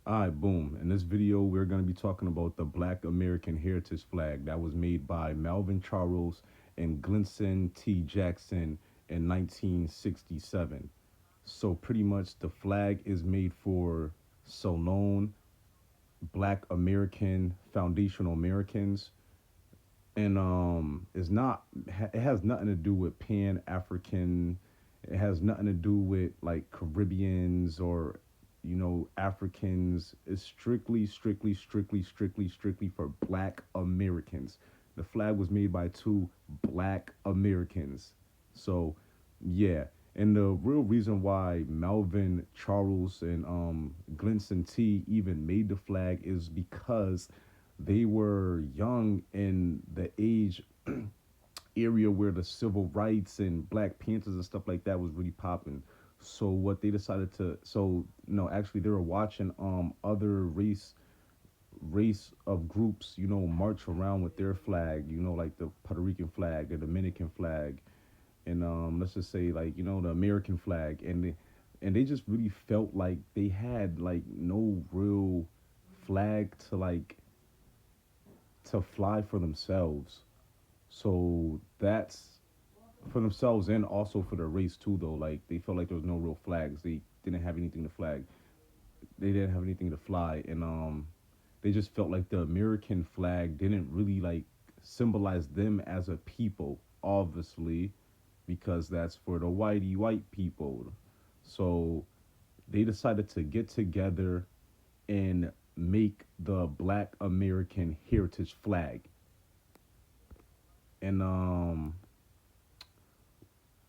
All right, boom. In this video, we're going to be talking about the Black American Heritage Flag that was made by Melvin Charles and Glenson T. Jackson in 1967. So, pretty much, the flag is made for so known Black American foundational Americans, and it's not. It has nothing to do with Pan African. It has nothing to do with like Caribbeans or Africans. It's strictly for Black Americans. The flag was made by two Black Americans. So, yeah. And the real reason why Melvin Charles and Glenson T even made the flag is because they were young in the age area where the civil rights and Black Panthers and stuff like that was really popping. So what they decided to so no actually they were watching other race of groups, march around with their flag, like the Puerto Rican flag, the Dominican flag, and let's just say like, the American flag, and they just really felt like they had like no real flag to fly for themselves. So that's for themselves and also for the race too though. Like they felt like there was no real flags. They didn't have anything to flag. They didn't have anything to fly, and they just felt like the American flag didn't really like symbolize them as a people, obviously, because that's for the white people. So they decided to get together and make the Black American Heritage Flag. And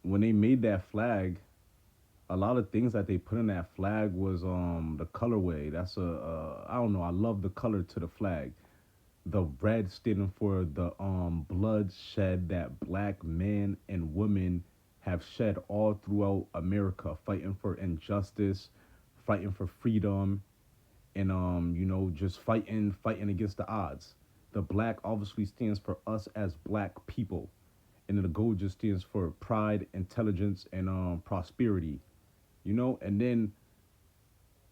when they made that flag, a lot of things that they put in that flag was the colorway. That's I don't know. I love the color to the flag. The red standing for the blood shed that Black men and women have shed all throughout America, fighting for injustice, fighting for freedom, and just fighting against the odds. The black obviously stands for us as Black people, and then the gold just stands for pride, intelligence, and prosperity. And then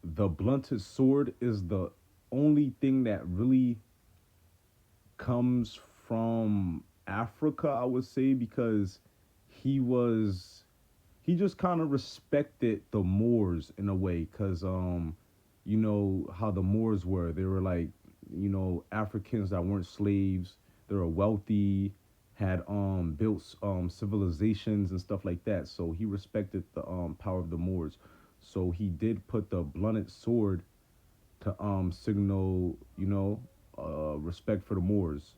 the blunted sword is the only thing that really comes from Africa, I would say, because he was he just kind of respected the Moors in a way, because you know how the Moors were. They were like, Africans that weren't slaves. They were wealthy, had built civilizations and stuff like that. So he respected the power of the Moors. So he did put the blunted sword to signal, respect for the Moors.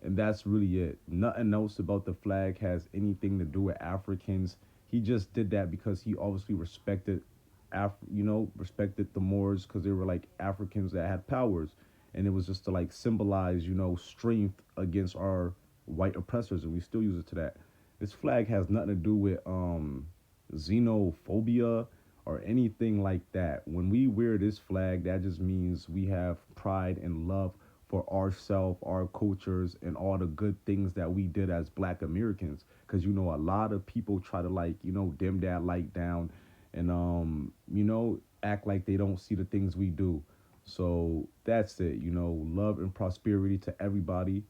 And that's really it. Nothing else about the flag has anything to do with Africans. He just did that because he obviously respected, respected the Moors because they were like Africans that had powers, and it was just to like symbolize, strength against our white oppressors, and we still use it to that. This flag has nothing to do with xenophobia or anything like that. When we wear this flag, that just means we have pride and love for ourselves, our cultures, and all the good things that we did as Black Americans. Because a lot of people try to like dim that light down, and act like they don't see the things we do. So that's it. Love and prosperity to everybody.